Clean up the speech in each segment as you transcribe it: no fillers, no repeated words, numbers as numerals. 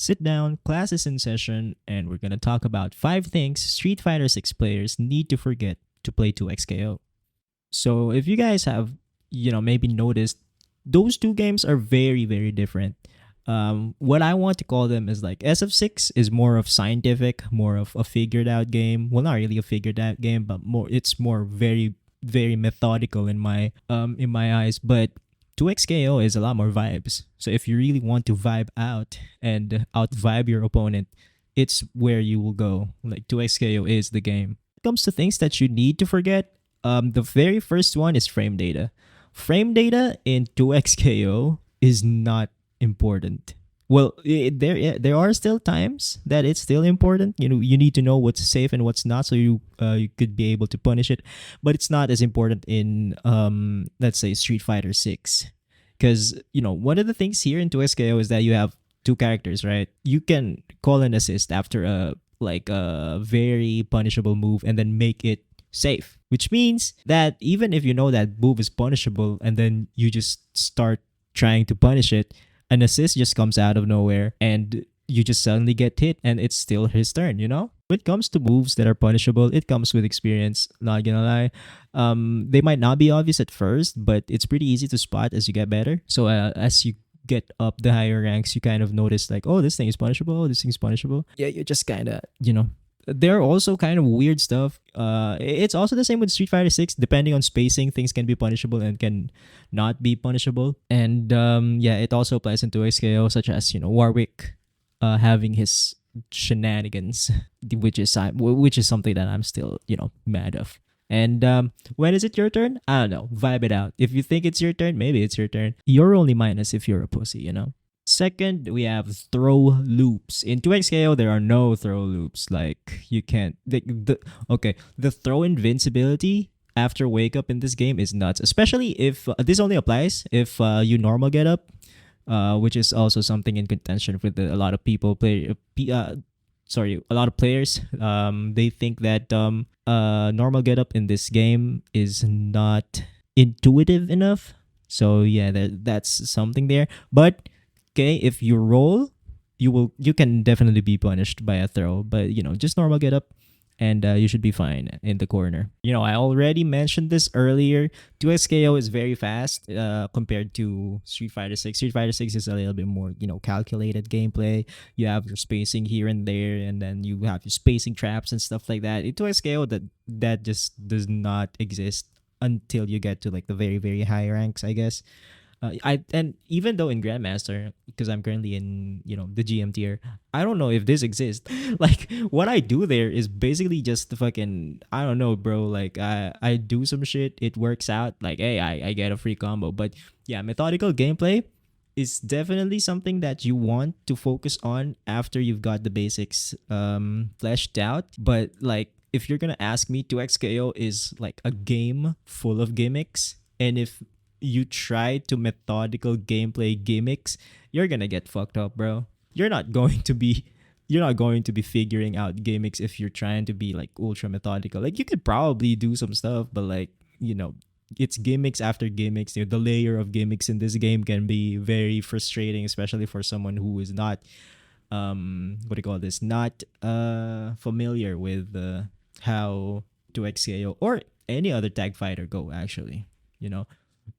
Sit down, class is in session, and we're gonna talk about 5 things Street Fighter 6 players need to forget to play 2XKO. So if you guys have, maybe noticed, those two games are very, very different. What I want to call them is like SF6 is more of scientific, more of a figured out game. Well, not really a figured out game, but it's more very, very methodical in my eyes. But 2XKO is a lot more vibes. So if you really want to vibe out and out vibe your opponent, it's where you will go. Like 2XKO is the game. When it comes to things that you need to forget, the very first one is frame data. Frame data in 2XKO is not important. Well, there are still times that it's still important. You need to know what's safe and what's not, so you could be able to punish it. But it's not as important in let's say Street Fighter 6, because one of the things here in 2SKO is that you have two characters, right? You can call an assist after a very punishable move and then make it safe, which means that even if you know that move is punishable and then you just start trying to punish it, an assist just comes out of nowhere and you just suddenly get hit and it's still his turn. When it comes to moves that are punishable, it comes with experience, not gonna lie. They might not be obvious at first, but it's pretty easy to spot as you get better. So as you get up the higher ranks, you kind of notice like, oh, this thing is punishable, oh, this thing is punishable. Yeah, you just kind of, there are also kind of weird stuff. It's also the same with Street Fighter 6. Depending on spacing, things can be punishable and can not be punishable. And yeah, it also applies into SKO, such as Warwick having his shenanigans, which is something that I'm still mad of. And when is it your turn? I don't know. Vibe it out. If you think it's your turn, maybe it's your turn. You're only minus if you're a pussy. Second, we have throw loops. In 2XKO, there are no throw loops. Like, you can't. The throw invincibility after wake up in this game is nuts. Especially if this only applies if you normal get up, which is also something in contention with a lot of people a lot of players. They think that normal get up in this game is not intuitive enough. So yeah, that's something there. But okay, if you roll, you can definitely be punished by a throw, but just normal get up and you should be fine in the corner. I already mentioned this earlier. 2XKO is very fast compared to Street Fighter 6. Street Fighter 6 is a little bit more, calculated gameplay. You have your spacing here and there, and then you have your spacing traps and stuff like that. In 2XKO, that just does not exist until you get to like the very, very high ranks, I guess. And even though in Grandmaster, because I'm currently in the GM tier, I don't know if this exists. Like what I do there is basically just the fucking, I don't know, bro. Like I do some shit, it works out. Like hey, I get a free combo. But yeah, methodical gameplay is definitely something that you want to focus on after you've got the basics fleshed out. But like if you're gonna ask me, 2XKO is like a game full of gimmicks, and if you try to methodical gameplay gimmicks, you're gonna get fucked up, bro. You're not going to be figuring out gimmicks if you're trying to be like ultra methodical. Like you could probably do some stuff, but like, it's gimmicks after gimmicks. The layer of gimmicks in this game can be very frustrating, especially for someone who is not what do you call this? Not familiar with how 2XKO or any other tag fighter go actually,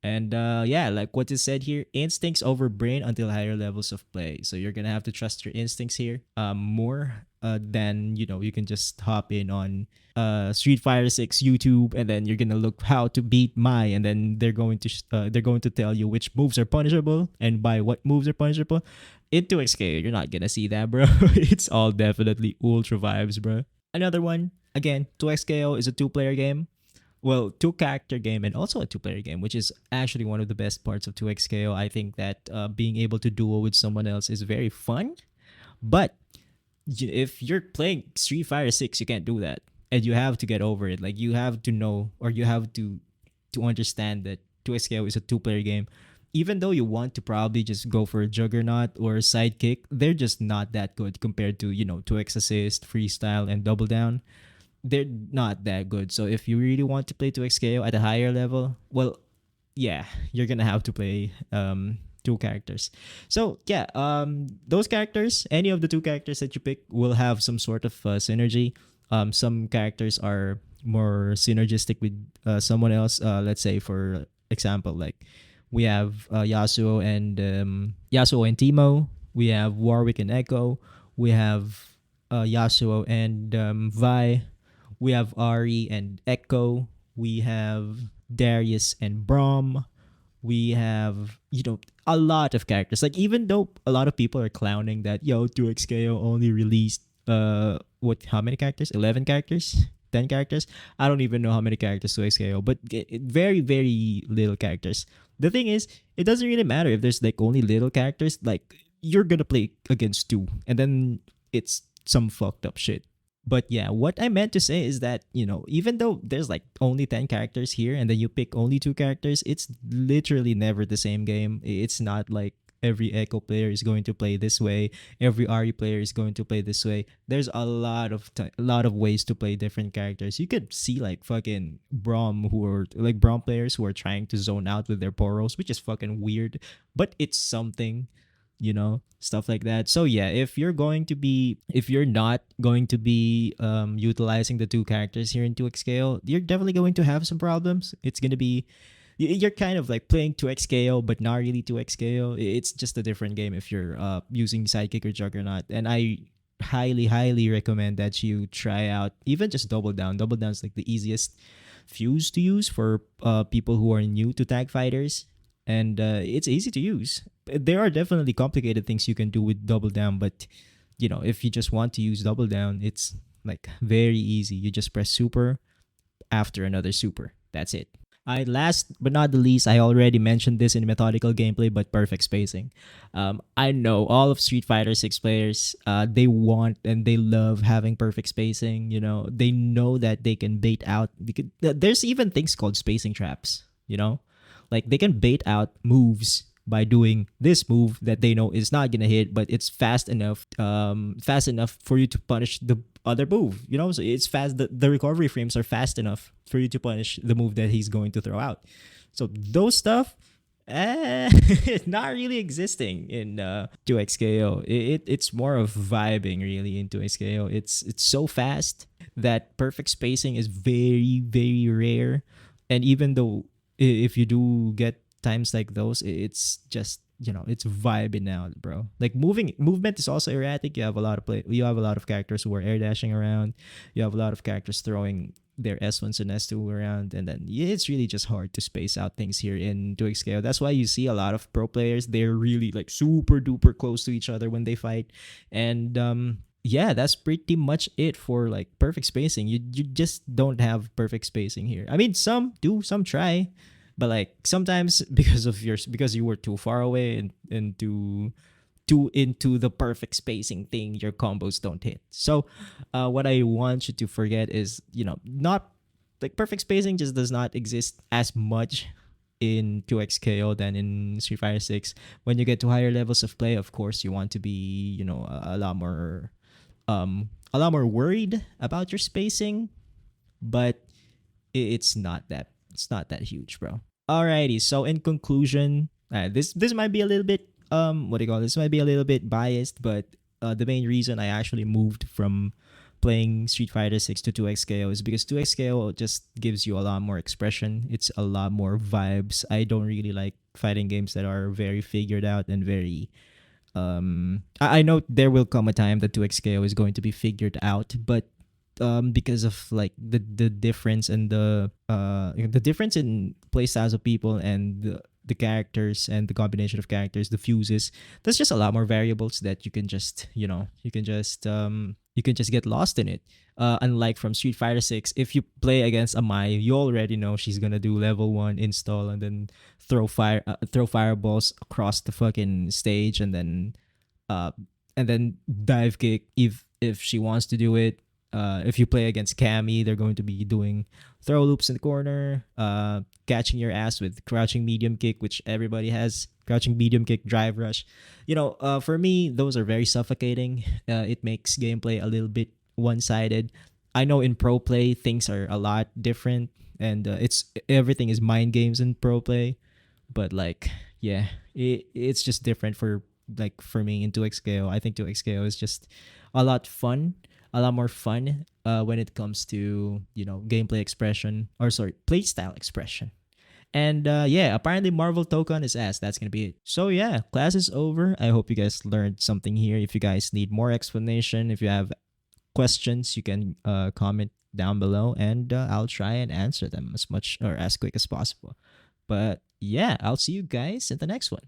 And yeah, like what is said here, instincts over brain until higher levels of play. So you're gonna have to trust your instincts here more than you can just hop in on Street Fighter 6 YouTube and then you're gonna look how to beat Mai, and then they're going to tell you which moves are punishable and by what moves are punishable. Into XK, you're not gonna see that, bro. It's all definitely ultra vibes, bro. Another one, again, 2XKO is a two-player game. Well, two-character game and also a two-player game, which is actually one of the best parts of 2XKO. I think that being able to duo with someone else is very fun. But if you're playing Street Fighter 6, you can't do that. And you have to get over it. Like, you have to know, or you have to understand that 2XKO is a two-player game. Even though you want to probably just go for a Juggernaut or a Sidekick, they're just not that good compared to, 2X Assist, Freestyle, and Double Down. They're not that good. So if you really want to play 2XKO at a higher level, well, yeah, you're gonna have to play two characters. So yeah, those characters, any of the two characters that you pick, will have some sort of synergy. Some characters are more synergistic with someone else. Let's say, for example, like we have Yasuo and Timo. We have Warwick and Echo. We have Yasuo and Vi. We have Ari and Echo. We have Darius and Braum. We have, a lot of characters. Like, even though a lot of people are clowning that, 2XKO only released how many characters? 11 characters? 10 characters? I don't even know how many characters 2XKO, but very, very little characters. The thing is, it doesn't really matter if there's like only little characters. Like, you're gonna play against two, and then it's some fucked up shit. But yeah, what I meant to say is that, even though there's like only 10 characters here and then you pick only two characters, it's literally never the same game. It's not like every Echo player is going to play this way, every Ari player is going to play this way. There's a lot of ways to play different characters. You could see like fucking Braum players who are trying to zone out with their poros, which is fucking weird, but it's something, stuff like that. So yeah, if you're not going to be utilizing the two characters here in 2XKO, you're definitely going to have some problems. It's going to be, you're kind of like playing 2XKO but not really 2XKO. It's just a different game if you're using Sidekick or Juggernaut. And I highly recommend that you try out even just Double Down. Double Down is like the easiest fuse to use for people who are new to tag fighters, and it's easy to use. There are definitely complicated things you can do with Double Down, but if you just want to use Double Down, it's like very easy. You just press super after another super. That's it. Last but not the least, I already mentioned this in methodical gameplay, but perfect spacing. I know all of Street Fighter 6 players, they want and they love having perfect spacing. They know that they can bait out. There's even things called spacing traps. Like they can bait out moves by doing this move that they know is not gonna hit, but it's fast enough for you to punish the other move. So it's fast. The recovery frames are fast enough for you to punish the move that he's going to throw out. So those stuff, not really existing in 2XKO. It's more of vibing really in 2XKO. It's so fast that perfect spacing is very, very rare. And even though if you do get times like those, it's just it's vibing out, bro. Like movement is also erratic. You have a lot of characters who are air dashing around. You have a lot of characters throwing their S1s and S2 around, and then it's really just hard to space out things here in 2XKO. That's why you see a lot of pro players, they're really like super duper close to each other when they fight. And yeah, that's pretty much it for like perfect spacing. You just don't have perfect spacing here. I mean, some do, some try, but like sometimes because you were too far away and too into the perfect spacing thing, your combos don't hit. So what I want you to forget is, not like perfect spacing just does not exist as much in 2XKO than in Street Fighter 6. When you get to higher levels of play, of course, you want to be, a lot more worried about your spacing, but it's not that huge, bro. Alrighty, so in conclusion, this might be a little bit this might be a little bit biased, but the main reason I actually moved from playing Street Fighter 6 to 2XKO is because 2XKO just gives you a lot more expression. It's a lot more vibes. I don't really like fighting games that are very figured out and very I know there will come a time that 2XKO is going to be figured out, but because of like the difference and the difference in play styles of people and the characters and the combination of characters, the fuses, there's just a lot more variables that you can just get lost in it. Unlike from Street Fighter 6, if you play against Amai, you already know she's gonna do level 1 install and then throw fireballs across the fucking stage, and then dive kick if she wants to do it. If you play against Cammy, they're going to be doing throw loops in the corner, catching your ass with crouching medium kick, which everybody has. Crouching medium kick, drive rush. For me, those are very suffocating. It makes gameplay a little bit one-sided. I know in pro play, things are a lot different, and everything is mind games in pro play. But like, yeah, it's just different for like for me in 2XKO. I think 2XKO is just a lot fun, a lot more fun when it comes to gameplay expression, or sorry, playstyle expression. And yeah, apparently Marvel Token is asked. That's gonna be it. So yeah, class is over. I hope you guys learned something here. If you guys need more explanation, if you have questions, you can comment down below, and I'll try and answer them as much or as quick as possible. But yeah, I'll see you guys in the next one.